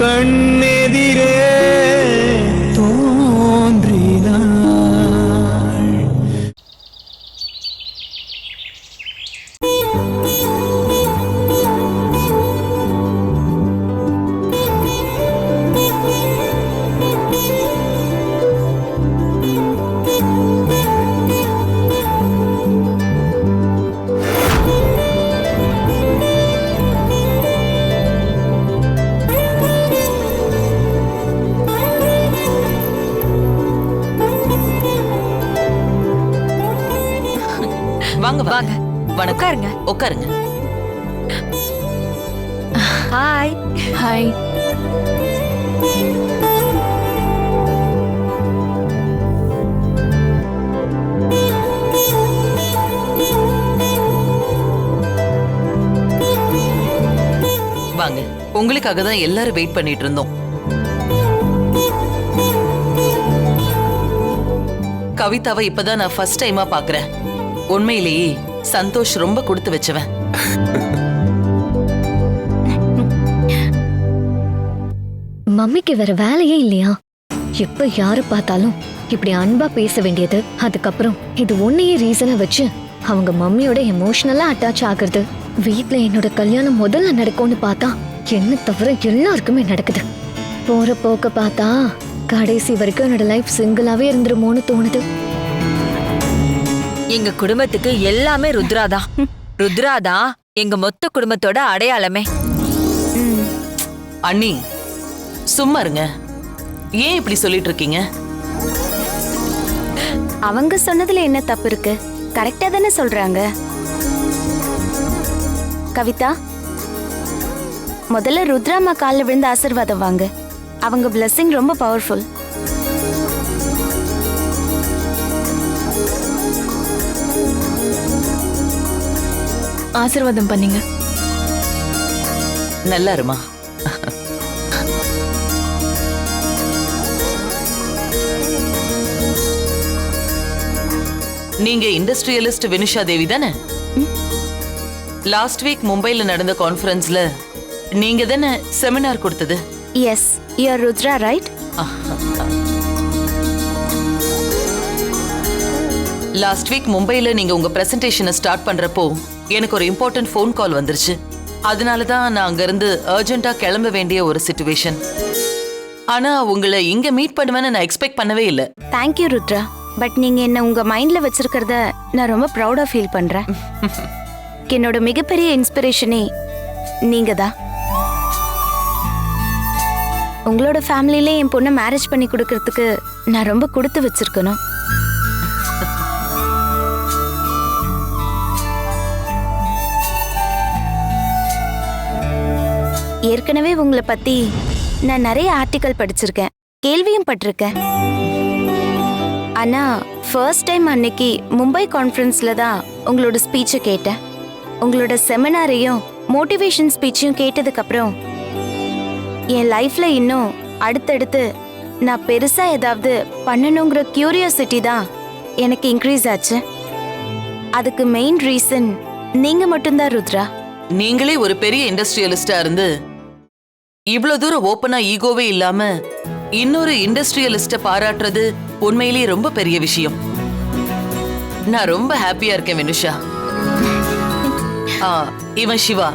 கண்ணெதிரே தோன்றினாள். வாங்க வாங்க. வணக்கம். உட்காருங்க. ஹாய். ஹாய். வாங்க. உங்களுக்காக தான் எல்லாரும் வெயிட் பண்ணிட்டு இருந்தோம். கவிதாவை இப்பதான் நான் ஃபர்ஸ்ட் டைமா பாக்குறேன். உண்மையிலேயே சந்தோஷ் ரொம்ப கொடுத்து வச்சவன். மம்மிக்கு வேற வேலையே இல்லையா? எப்ப யாரு பார்த்தாலும் இப்படி அன்பா பேச வேண்டியது, அதுக்கப்புறம் இது ஒன்னையே ரீசனா வச்சு அவங்க மம்மியோட எமோஷனலா அட்டாச் ஆகுறது. வீட்ல என்னோட கல்யாணம் முதல்ல நடக்கும்னு பார்த்தா என்ன தவிர எல்லாருக்குமே நடக்குது. போற போக்க பார்த்தா கடைசி வரைக்கும் என்னோட லைஃப் சிங்கிளாவே இருந்துருமோன்னு தோணுது. எங்க குடும்பத்துக்கு எல்லாமே ருத்ராதான். ருத்ராதான் எங்க மொத்த குடும்பத்தோட அடையாளமே. அண்ணி சும்மா இருங்க. ஏன் இப்படி சொல்லிட்டு இருக்கீங்க? அவங்க சொன்னதுல என்ன தப்பு இருக்கு? கரெக்டா தானே சொல்றாங்க. கவிதா, முதல்ல ருத்ராமா காலில் விழுந்து ஆசீர்வாதம் வாங்க. அவங்க பிளெஸிங் ரொம்ப பவர்ஃபுல். ஆசீர்வாதம் பண்ணீங்க. நல்லா இருமா. நீங்க இண்டஸ்ட்ரியலிஸ்ட் வினுஷா தேவி தானே? லாஸ்ட் வீக் மும்பைல நடந்த கான்ஃபரன்ஸ்ல நீங்க தானே செமினார் கொடுத்தது? Yes, you are Rudra, right? Last week மும்பைல நீங்க உங்க பிரசன்டேஷனை ஸ்டார்ட் பண்றப்போ எனக்கு ஒரு இம்பார்ட்டன்ட் ஃபோன் கால் வந்துருச்சு. அதனால தான் நான் அங்கிருந்து அர்ஜென்ட்டா கிளம்ப வேண்டிய ஒரு சிச்சுவேஷன். ஆனா உங்களை இங்க மீட் பண்ணுவேன்னு நான் எக்ஸ்பெக்ட் பண்ணவே இல்லை. தேங்க்யூ ருத்ரா. பட் நீங்க என்ன உங்க மைண்ட்ல வச்சிருக்கிறத நான் ரொம்ப ப்ரௌடா ஃபீல் பண்றேன். என்னோட மிகப்பெரிய இன்ஸ்பிரேஷனே நீங்க தான். உங்களோட ஃபேமிலியிலே என் பொண்ணை மேரேஜ் பண்ணி கொடுக்கறதுக்கு நான் ரொம்ப கொடுத்து வச்சிருக்கணும். ஏற்கனவே உங்களை பத்தி நான் நிறைய ஆர்டிக்கல் படிச்சிருக்கேன், கேள்வியும் பட்டிருக்கேன். ஆனா ஃபர்ஸ்ட் டைம் அன்னைக்கு மும்பை கான்ஃபரன்ஸ்ல தான் உங்களோட ஸ்பீச்சை கேட்டேன். உங்களோட செமினாரையும் மோட்டிவேஷன் ஸ்பீச்சையும் கேட்டதுக்கு அப்புறம் என் லைஃப்ல இன்னும் அடுத்தடுத்து நான் பெருசா ஏதாவது பண்ணணுங்கிற கியூரியாசிட்டி தான் எனக்கு இன்க்ரீஸ் ஆச்சு. அதுக்கு மெயின் ரீசன் நீங்க மட்டும்தான் ருத்ரா. நீங்களே ஒரு பெரிய இண்டஸ்ட்ரியலிஸ்டா இருந்து இவ்வளவு தூரம் ஓப்பனா ஈகோவே இல்லாம இன்னொரு இண்டஸ்ட்ரியலிஸ்ட பாராட்டுறது உண்மையிலேயே ரொம்ப பெரிய விஷயம். நான் ரொம்ப ஹாப்பியா இருக்கேன் வினுஷா. இவன் சிவா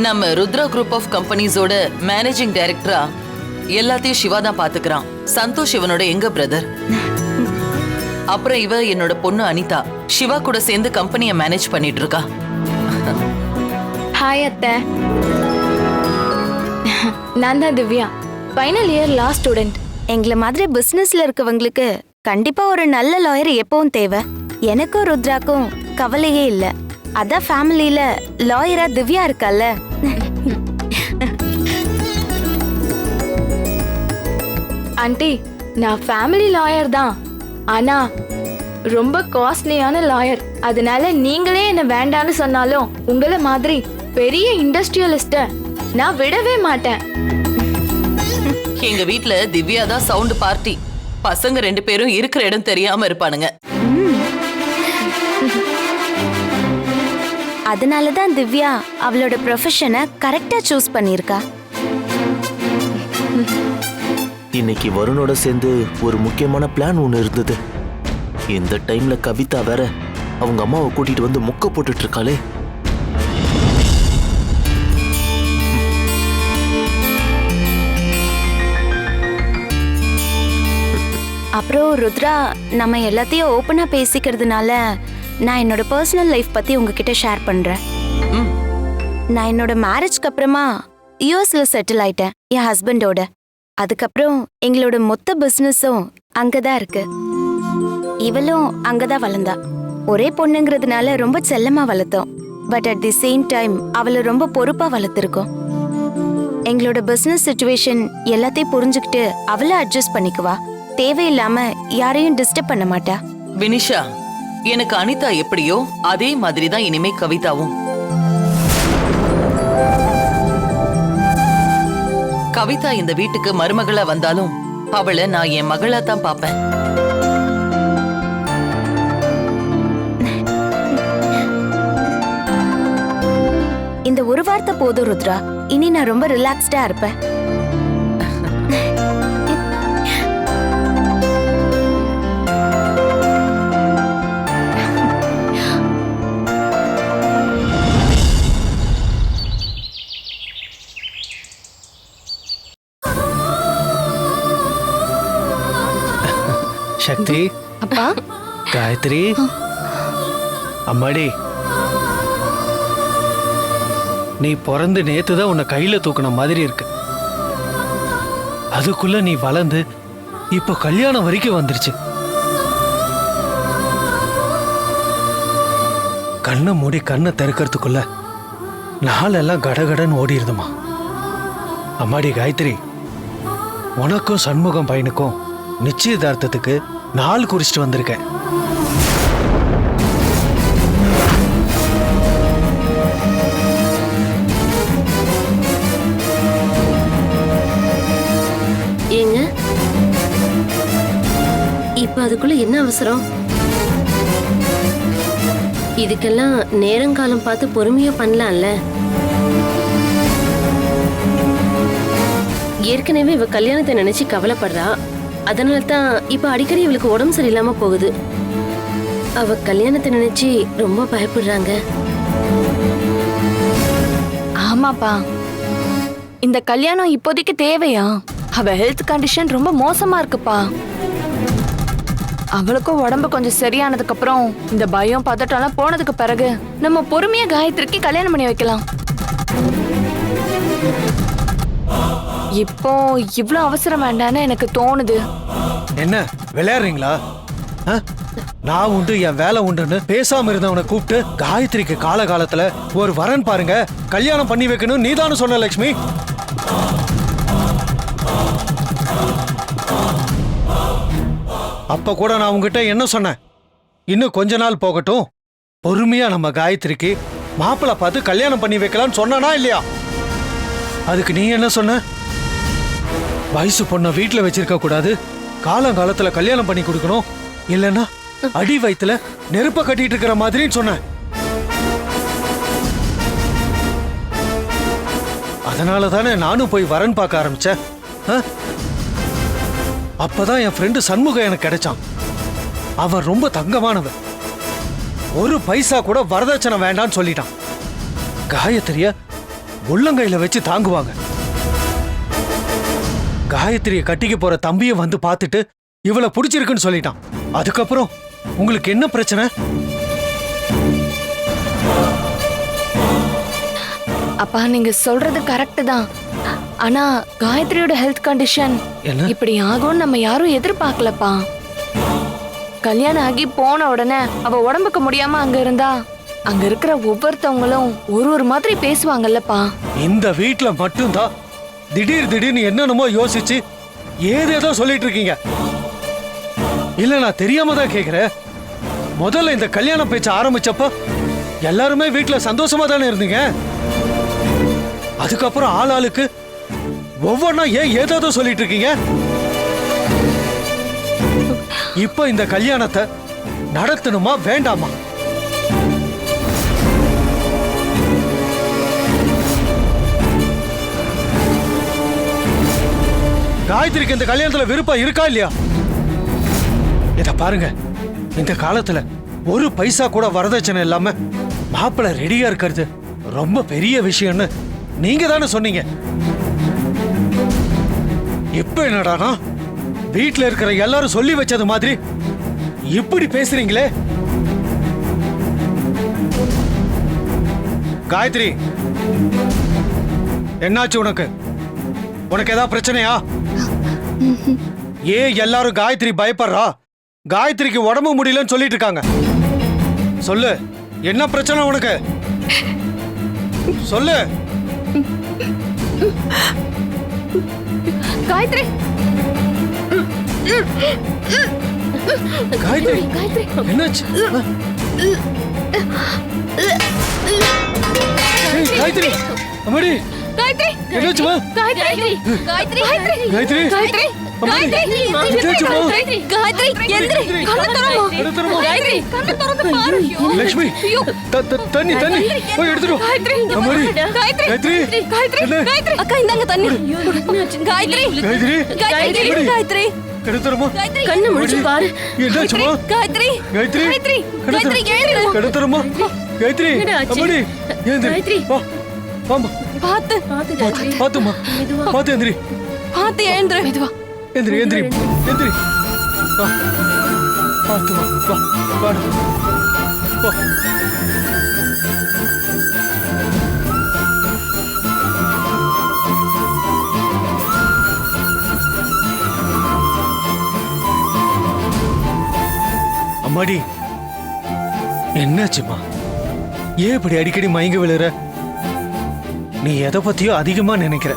நம்ம ருத்ரா குரூப் ஆஃப் கம்பெனிஸோட மேனேஜிங் டைரக்டரா எல்லாத்தையும் சிவா தான் பாத்துக்கிறான். சந்தோஷ் இவனோட எங்க பிரதர். அப்புறம் இவ என்னோட பொண்ணு அனிதா சிவா கூட சேர்ந்து கம்பெனியை மேனேஜ் பண்ணிட்டு இருக்கா. ஹாய் அத்தை. நான் தான் திவ்யா, ஃபைனல் இயர் லா ஸ்டூடெண்ட். எங்களை மாதிரி பிசினஸ்ல இருக்கவங்களுக்கு கண்டிப்பா ஒரு நல்ல லாயர் எப்பவும் தேவை. எனக்கும் ருத்ராக்கும் கவலையே இல்ல. அதான் ஃபேமிலியில லாயரா திவ்யா இருக்கல்ல. ஆண்டி, நான் ஃபேமிலி லாயர் தான், ஆனா ரொம்ப காஸ்ட்லியான லாயர். அதனால நீங்களே என்ன வேண்டான்னு சொன்னாலும் உங்களை மாதிரி பெரிய இண்டஸ்ட்ரியலிஸ்ட நான் விடவே மாட்டேன். எங்க வீட்ல திவ்யா தான் சவுண்ட் பார்ட்டி. பசங்க 2 பேரும் இருக்கிற இடம் தெரியாம இருப்பானுங்க. அதனாலதான் திவ்யா அவளோட ப்ரொஃபஷனை கரெக்டா சூஸ் பண்ணிருக்கா. இன்னைக்கு வருணோட சேர்ந்து ஒரு முக்கியமான பிளான் ஒன்று இருந்தது. இந்த டைம்ல கவிதா வேற அவங்க அம்மாவை கூட்டிட்டு வந்து முக்க போட்டுட்டு இருக்காளே. அப்புறம் ருத்ரா, நம்ம எல்லாத்தையும் ஓப்பனா பேசிக்கிறதுனால நான் என்னோட பர்சனல் லைஃப் பத்தி உங்ககிட்ட ஷேர் பண்றேன். ம். நான் என்னோட மேரேஜ்க்கு அப்புறமா யூஎஸ்ல செட்டில் ஆயிட்டேன் என் ஹஸ்பண்டோட. அதுக்கப்புறம் எங்களோட மொத்த பிசினஸும் அங்கதான் இருக்கு. இவளும் அங்கதான் வளர்ந்தா. ஒரே பொண்ணுங்கிறதுனால ரொம்ப செல்லமா வளர்த்தோம். But at the same time அவளை ரொம்ப பொறுப்பா வளர்த்துருக்கோம். எங்களோட பிசினஸ் சிச்சுவேஷன் எல்லாத்தையும் புரிஞ்சுக்கிட்டு அவளை அட்ஜஸ்ட் பண்ணிக்குவா. தேவையில்லாம யாரையும் டிஸ்டர்ப் பண்ண மாட்டா. வினிஷா, எனக்கு அனிதா எப்படியோ அதே மாதிரி தான் இனிமே கவிதாவும். கவிதா இந்த வீட்டுக்கு மருமகளா வந்தாலும் அவளை நான் என் மகளா தான் பாப்பேன். இந்த ஒரு வார்த்தை போதும் ருத்ரா. இனி நான் ரொம்ப ரிலாக்ஸ்டா இருப்பேன். சக்தி, அப்பா, காயத்ரி, அம்மாடி, நீ பிறந்து நேத்து தான் உன்னை கையில தூக்குன மாதிரி இருக்கு. அதுக்குள்ள நீ வளர்ந்து இப்போ கல்யாணம் வரைக்கும் வந்துருச்சு. கண்ணை மூடி கண்ணை திறக்கிறதுக்குள்ள நாளெல்லாம் கடகடன்னு ஓடிடுதுமா. அம்மாடி காயத்ரி, உனக்கும் சண்முகம் பையனுக்கும் நிச்சயதார்த்தத்துக்கு நாள் குறிச்சிட்டு வந்திருக்கேன். ஏங்க, இப்ப அதுக்குள்ள என்ன அவசரம்? இதுக்கெல்லாம் நேரங்காலம் பார்த்து பொறுமையா பண்ணலாம்ல. ஏற்கனவே இவ கல்யாணத்தை நினைச்சு கவலைப்படுறா. அதனால தான் இப்ப அடிக்கடி இவளுக்கு உடம்பு சரியில்லாம போகுது. அவ கல்யாணத்தை நினைச்சு ரொம்ப பயப்படுறாங்க. ஆமாப்பா, இந்த கல்யாணம் இப்போதைக்கு தேவையா? அவ ஹெல்த் கண்டிஷன் ரொம்ப மோசமா இருக்குப்பா. அவளுக்கும் உடம்பு கொஞ்சம் சரியானதுக்கு அப்புறம் இந்த பயம் பதட்டம்லாம் போனதுக்கு பிறகு நம்ம பொறுமையா காயத்ரிக்கு கல்யாணம் பண்ணி வைக்கலாம். இப்போ இவ்ளோ அவசரம் வேண்டான்னு எனக்கு தோணுது. என்ன விளையாடுறீங்களா? நான் உண்டு என் வேலை உண்டுன்னு பேசாம இருந்தவனை கூப்பிட்டு காயத்ரிக்கு காலகாலத்துல ஒரு வரன் பாருங்க, கல்யாணம் பண்ணி வைக்கணும் நீதானு சொன்ன லட்சுமி. அப்ப கூட நான் உங்ககிட்ட என்ன சொன்னேன்? இன்னும் கொஞ்ச நாள் போகட்டும், பொறுமையா நம்ம காயத்ரிக்கு மாப்பிள்ளை பார்த்து கல்யாணம் பண்ணி வைக்கலாம்னு சொன்னா இல்லையா? அதுக்கு நீ என்ன சொன்ன? வயசு பொண்ண வீட்டுல வச்சிருக்க கூடாது, காலங்காலத்துல கல்யாணம் பண்ணி கொடுக்கணும், இல்லைன்னா அடி வயித்துல நெருப்ப கட்டிட்டு இருக்கிற மாதிரின்னு சொன்ன. அதனால தானே நானும் போய் வரன் பார்க்க ஆரம்பிச்சேன். அப்பதான் என் ஃப்ரெண்டு சண்முகம் எனக்கு கிடைச்சான். அவன் ரொம்ப தங்கமானவன். ஒரு பைசா கூட வரதட்சணை வேண்டான்னு சொல்லிட்டான். காயத்ரிய உள்ளங்கையில வச்சு தாங்குவாங்க. காயத்ரிய கட்டிக்க போற தம்பிய வந்து பார்த்துட்டு இவளை பிடிச்சிருக்குன்னு சொல்லிட்டான். அதுக்கப்புறம் உங்களுக்கு என்ன பிரச்சனை? அப்பா, நீங்க சொல்றது கரெக்ட் தான். ஆனா காயத்ரியோட ஹெல்த் கண்டிஷன் என்ன? இப்படி ஆகும்னு நம்ம யாரும் எதிர்பார்க்கலப்பா. கல்யாணம் ஆகி போன உடனே அவ உடம்புக்கு முடியாம அங்க இருந்தா அங்க இருக்கிற ஒவ்வொருத்தவங்களும் ஒரு மாதிரி பேசுவாங்கல்லப்பா. இந்த வீட்டுல மட்டும்தான் திடீர்னு என்னென்னமோ யோசிச்சு ஏதேதோ சொல்லிட்டு இருக்கீங்க. இல்ல நான் தெரியாம தான் கேக்குறேன். முதல்ல இந்த கல்யாண பேச்ச ஆரம்பிச்சப்ப எல்லாருமே வீட்டுல சந்தோஷமா தானே இருந்தீங்க. அதுக்கப்புறம் ஆளாளுக்கு ஒவ்வொன்னா ஏன் ஏதேதோ சொல்லிட்டு இருக்கீங்க. இப்ப இந்த கல்யாணத்தை நடத்தணுமா வேண்டாமா? காயத்ரிக்கு இந்த கல்யாணத்துல விருப்பம் இருக்கா இல்லையா? இத பாருங்க, இந்த காலத்துல ஒரு பைசா கூட வரதட்சணை இல்லாம மாப்பிள்ளை ரெடியா இருக்கிறது ரொம்ப பெரிய விஷயம்னு நீங்க தானே சொன்னீங்க. இப்ப என்னடானா வீட்ல இருக்கிற எல்லாரும் சொல்லி வச்சது மாதிரி இப்படி பேசுறீங்களே? காயத்ரி, என்னாச்சு உனக்கு? உனக்கு ஏதாவது பிரச்சனையா? ஏன் எல்லாரும் காயத்ரி பயப்படுறா? காயத்ரிக்கு உடம்பு முடியலன்னு சொல்லிட்டு இருக்காங்க. சொல்லு, என்ன பிரச்சனை உனக்கு? சொல்லு. காயத்ரி காயத்ரி, என்னாச்சு? ஏய், காயத்ரி, அம்மாடி, காயத்ரி என்னாச்சுமா? காயத்ரி காயத்ரி காயத்ரி, காயத்ரி அம்மாடி, காயத்ரி என்னாச்சுமா? காயத்ரி எந்திரி, கண்ணை திறம்மா. காயத்ரி, கண்ணை திறந்து பாரு. லட்சுமி, தண்ணி தண்ணி போய் எடுத்துட்டு வா. காயத்ரி, அம்மாடி, காயத்ரி காயத்ரி, காயத்ரி என்ன? காயத்ரி அக்கா இந்தாங்க தண்ணி. காயத்ரி காயத்ரி, காயத்ரி காயத்ரி கெடுத்துருமா? கண்ணு முடிச்சு பாரு. என்னாச்சுமா? காயத்ரி காயத்ரி, காயத்ரி காயத்ரி எழுந்திரு. கெடுத்துருமா? காயத்ரி, என்னடா ஆச்சு? அம்மாடி, ஏந்திரி. காயத்ரி. வா, வாம்மா. பாத்து பாத்துமா, பாத்து எந்திரி. பாத்து எழுந்திரு. மெதுவா எந்திரி, எந்திரி, எந்திரி. வா, பாத்துமா, வா, வாடா. வா. அம்மாடி, என்னாச்சுமா? ஏன் இப்படி அடிக்கடி மயங்கி விழுற? நீ எதை பத்தியோ அதிகமா நினைக்கிற.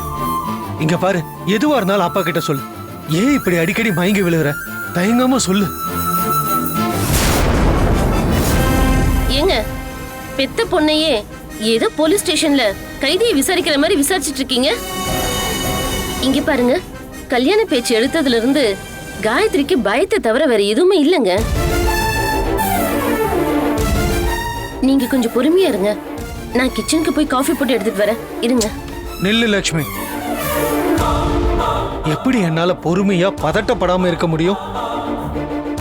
இங்க பாரு, எதுவா இருந்தாலும் அப்பா கிட்ட சொல்லு. ஏன் இப்படி அடிக்கடி மயங்கி விழுற? தயங்காம சொல்லு. ஏங்க, பெத்த பொண்ணையே ஏதோ போலீஸ் ஸ்டேஷன்ல கைதியை விசாரிக்கிற மாதிரி விசாரிச்சிட்டு இருக்கீங்க. இங்க பாருங்க, கல்யாண பேச்சு எடுத்ததுல இருந்து காயத்ரிக்கு பயத்தை தவிர வேற எதுவுமே இல்லைங்க. நீங்க கொஞ்சம் பொறுமையா இருங்க. நான் கிச்சனுக்கு போய் காஃபி போட்டு எடுத்துட்டு வரேன். இருங்க. நில்லு லட்சுமி. எப்படி என்னால பொறுமையா பதட்டப்படாம இருக்க முடியும்?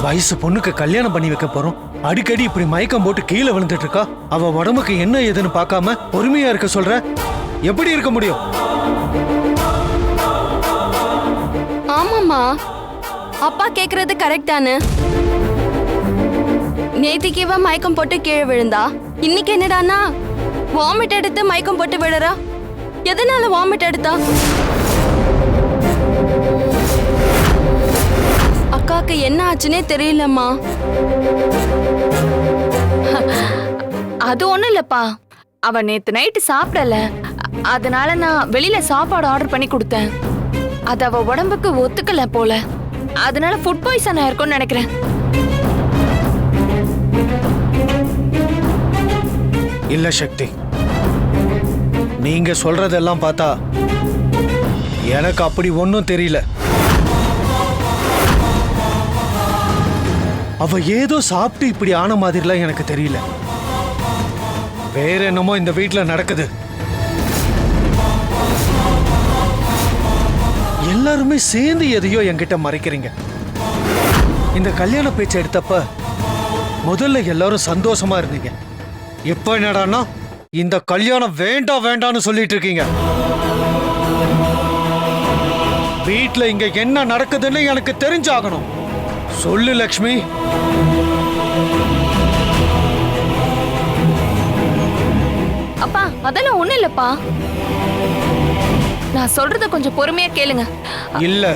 வயசு பொண்ணுக்கு கல்யாணம் பண்ணி வைக்க போறோம். அடிக்கடி இப்படி மயக்கம் போட்டு கீழே விழுந்துட்டு இருக்கா. அவ உடம்புக்கு என்ன ஏதுன்னு பார்க்காம பொறுமையா இருக்க சொல்ற? எப்படி இருக்க முடியும்? ஆமாம்மா, அப்பா கேக்குறது கரெக்ட் தானே. நேத்திக்கு இவ மயக்கம் போட்டு கீழே விழுந்தா, இன்னைக்கு என்னடானா வாமிட் எடுத்து மயக்கம் போட்டு விழுறா. எதனால வாமிட் எடுத்தா? அக்காக்கு என்ன ஆச்சுன்னே தெரியலம்மா. அது ஒண்ணும் இல்லப்பா, அவ நேத்து நைட்டு சாப்பிடல, அதனால நான் வெளியில சாப்பாடு ஆர்டர் பண்ணி கொடுத்தேன். அது அவ உடம்புக்கு ஒத்துக்கல போல, அதனால ஃபுட் பாய்சன் ஆயிருக்கும்னு நினைக்கிறேன். இல்ல சக்தி, நீங்க சொல்றதெல்லாம் பார்த்தா எனக்கு அப்படி ஒன்னும் தெரியல. அவ ஏதோ சாப்பிட்டு இப்படி ஆன மாதிரிலாம் எனக்கு தெரியல. வேற என்னமோ இந்த வீட்டுல நடக்குது. எல்லாருமே சேர்ந்து எதையோ என்கிட்ட மறைக்கிறீங்க. இந்த கல்யாண பேச்சு எடுத்தப்ப முதல்ல எல்லாரும் சந்தோஷமா இருந்தீங்க. இப்ப என்னடான்னா இந்த கல்யாணம் வேண்டாம் வேண்டாம்னு சொல்லிட்டு இருக்கீங்க. வீட்ல இங்க என்ன நடக்குதுன்னு எனக்கு தெரிஞ்சாகணும். சொல்லு லக்ஷ்மி. அப்பா, அதெல்லாம் ஒண்ணும் இல்லப்பா. நான் சொல்றத கொஞ்சம் பொறுமையா கேளுங்க. இல்ல,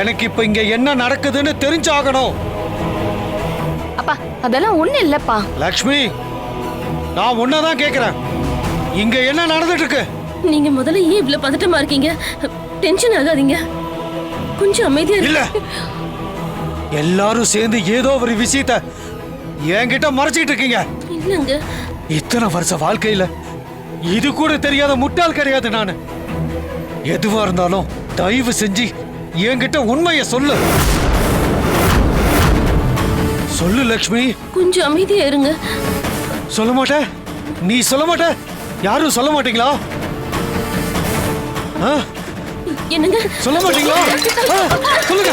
எனக்கு இப்ப இங்க என்ன நடக்குதுன்னு தெரிஞ்சாகணும். அப்பா, அதெல்லாம் ஒண்ணும் இல்லப்பா. லக்ஷ்மி, நான் உன்னதான் கேக்குறேன். இங்க என்ன நடந்துட்டு இருக்கு? நீங்க முதல்ல ஏன் இவ்வளவு பதட்டமா இருக்கீங்க? டென்ஷன் ஆகாதீங்க, கொஞ்சம் அமைதியா இல்ல, எல்லாரும் சேர்ந்து ஏதோ ஒரு விஷயத்த என்கிட்ட மறைச்சிட்டு இருக்கீங்க. என்னங்க? இத்தனை வருஷ வாழ்க்கையில இது கூட தெரியாத முட்டாள் கிடையாது நானு. எதுவா இருந்தாலும் தயவு செஞ்சு என்கிட்ட உண்மையை சொல்லு. சொல்லு லக்ஷ்மி. கொஞ்சம் அமைதியா இருங்க. சொல்ல மாட்ட? நீ சொல்ல மாட்ட? யாரும் சொல்ல மாட்டீங்களா? என்னங்க சொல்ல மாட்டீங்களா? சொல்லுங்க,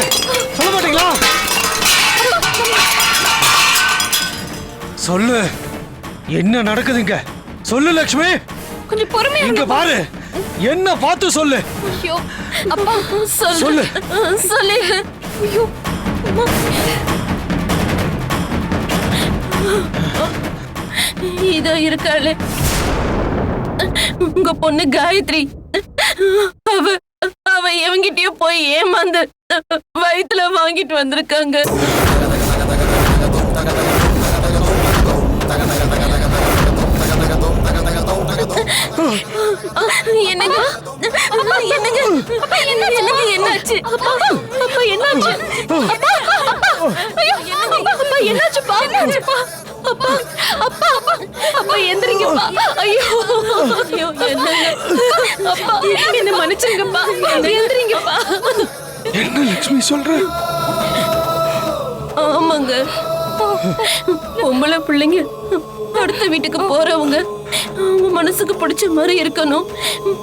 சொல்ல மாட்டீங்களா? சொல்லு, என்ன நடக்குதுங்க? சொல்லு லக்ஷ்மி. கொஞ்சம் பொறுமையா இங்க பாரு, என்ன பார்த்து சொல்லு. ஐயோ அப்பா சொல்லு. சொல்லிடு. ஐயோ அம்மா. இதோ இருக்காளே உங்க பொண்ணு காயத்ரி. அவ அவ எவங்கிட்டயோ போய் ஏமாந்து வயித்துல வாங்கிட்டு வந்திருக்காங்க. என்னங்க என்னங்க என்னங்க என்னாச்சு? அப்பா என்னாச்சு? அப்பா என்னாச்சுப்பா? அப்பா அப்பா அப்பா எந்திரிங்கப்பா. ஐயோ ஐயோ என்னங்க அப்பா என்ன மன்னிச்சிருங்கப்பா. எந்திரிங்கப்பா. என்ன லக்ஷ்மி சொல்ற? ஆமாங்க, பொம்பளை பிள்ளைங்க அடுத்த வீட்டுக்கு போறவங்க அவங்க மனசுக்கு பிடிச்ச மாதிரி இருக்கணும்,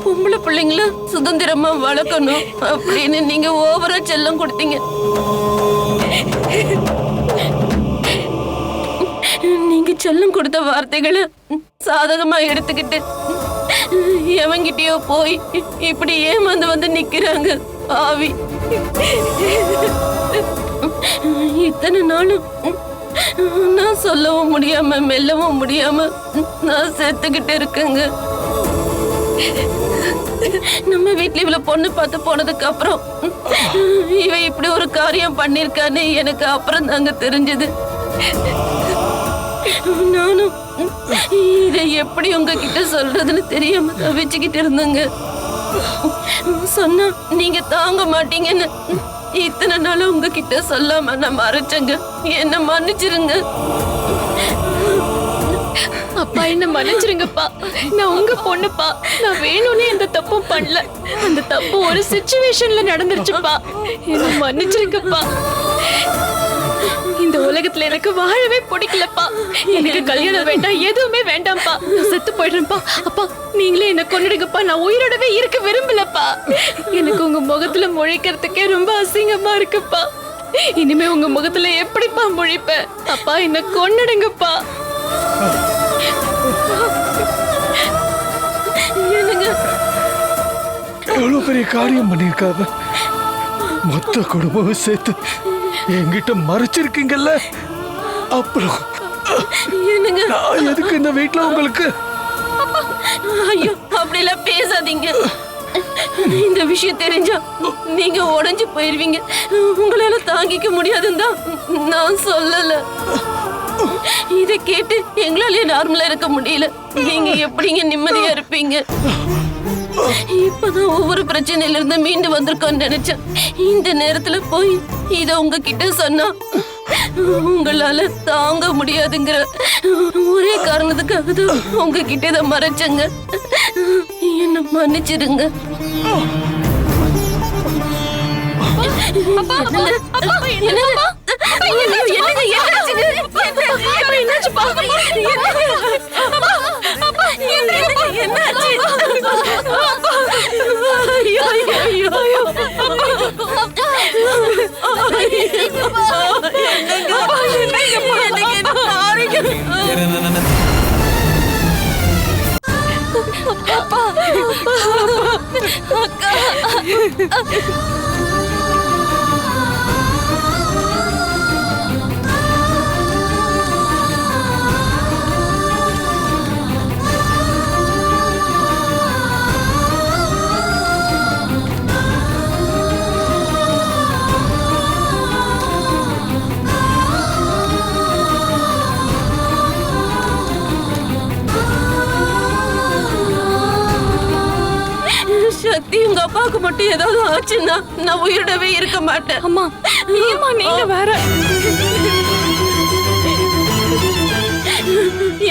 பொம்பளை பிள்ளைங்கள சுதந்திரமா வளர்க்கணும் அப்படின்னு நீங்க ஓவரா செல்லம் கொடுத்தீங்க. நீங்க செல்லம் கொடுத்த வார்த்தைகளை சாதகமா எடுத்துக்கிட்டு எவங்கிட்டயோ போய் இப்படி ஏமாந்து வந்து நிக்கிறாங்க ஆவி. இத்தனை நாளும் நான் சொல்லவும் முடியாம மெல்லவும் முடியாம நான் செத்துக்கிட்டு இருக்கேங்க. நம்ம வீட்டுல இவ்வளவு பொண்ணு பார்த்து போனதுக்கு அப்புறம் இவ இப்படி ஒரு காரியம் பண்ணிருக்கான்னு எனக்கு அப்புறம் தாங்க தெரிஞ்சது. நானும் இதை எப்படி உங்ககிட்ட சொல்றதுன்னு தெரியாம தவிச்சுக்கிட்டு இருந்தேங்க. சொன்னா நீங்க தாங்க மாட்டீங்கன்னு இத்தனை நாள் உங்ககிட்ட சொல்லாம நான் மறைச்சேங்க. என்ன மன்னிச்சிருங்க. அப்பா என்ன மன்னிச்சிருங்கப்பா. நான் உங்க பொண்ணுப்பா. நான் வேணும்னே இந்த தப்பும் பண்ணல. அந்த தப்பு ஒரு சிச்சுவேஷன்ல நடந்துருச்சுப்பா. என்ன மன்னிச்சிருங்கப்பா. இந்த உலகத்துல எனக்கு வாழவே பிடிக்கலப்பா. எனக்கு கல்யாணம் வேண்டாம், எதுவுமே வேண்டாம்ப்பா. நான் செத்து போயிடுறேன்ப்பா. அப்பா நீங்களே என்ன கொன்னுடுங்கப்பா. நான் உயிரோடவே இருக்க விரும்பலப்பா. எனக்கு உங்க முகத்துல முழிக்கிறதுக்கே ரொம்ப அசிங்கமா இருக்குப்பா. இனிமே உங்க முகத்துல எப்படிப்பா முழிப்பேன்? அப்பா என்ன கொன்னுடுங்கப்பா. எவ்வளவு பெரிய காரியம் பண்ணிருக்காங்க. மொத்த குடும்பமும் சேர்த்து என்கிட்ட மறைச்சிருக்கீங்கல்ல. அப்புறம் நான் எதுக்கு இந்த வீட்டுல உங்களுக்கு? ஐயோ அப்படிலாம் பேசாதீங்க. இந்த விஷயம் தெரிஞ்சா நீங்க உடைஞ்சு போயிருவீங்க. உங்களால தாங்கிக்க முடியாதுன்னு தான் நான் சொல்லல. இதை கேட்டு எங்களாலே நார்மலா இருக்க முடியல. நீங்க எப்படிங்க நிம்மதியா இருப்பீங்க? இப்பதான் ஒவ்வொரு பிரச்சனையில இருந்து மீண்டு வந்திருக்கோன்னு நினைச்சேன். இந்த நேரத்துல போய் இத உங்ககிட்ட சொன்னா உங்களால தாங்க முடியாதுங்கிற ஒரே காரணத்துக்காக தான் உங்ககிட்ட இதை மறைச்சங்க. என்ன மன்னிச்சிடுங்க. சக்தி உங்க அப்பாவுக்கு மட்டும் ஏதாவது ஆச்சுன்னா நான் உயிரோடவே இருக்க மாட்டேன். அம்மா நீங்க வேற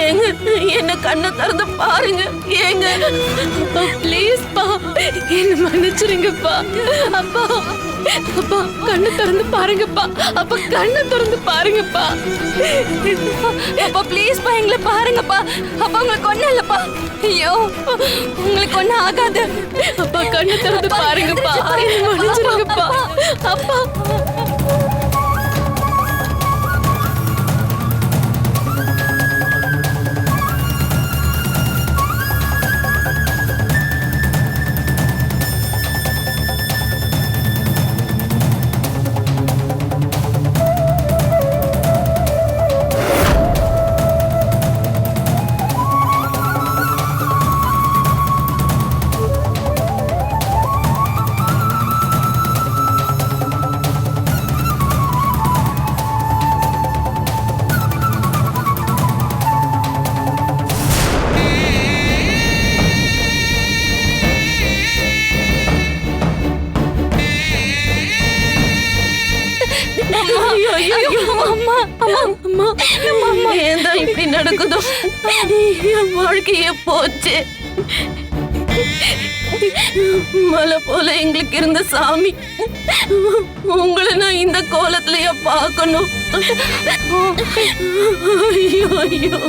ஏங்க என்ன கண்ணை திறந்து பாருங்க. ஏங்க ப்ளீஸ் பா, என்ன மன்னிச்சிருங்கப்பா. அப்பா அப்பா கண்ணை திறந்து பாருங்கப்பா. அப்பா கண்ணை திறந்து பாருங்கப்பா. அப்பா ப்ளீஸ் பா, எங்களை பாருங்கப்பா. அப்பா உங்களுக்கு ஒண்ணும் இல்லப்பா. ஐயோ உங்களுக்கு ஒண்ணும் ஆகாது. அப்பா கண்ணை திறந்து பாருங்கப்பா. என்ன மன்னிச்சிருங்கப்பா. அப்பா ஏன் தான் இப்படி நடக்குதோ? என் வாழ்க்கையே போச்சு. மலை போல எங்களுக்கு இருந்த சாமி உங்களை நான் இந்த கோலத்திலயா பார்க்கணும்? ஐயோ ஐயோ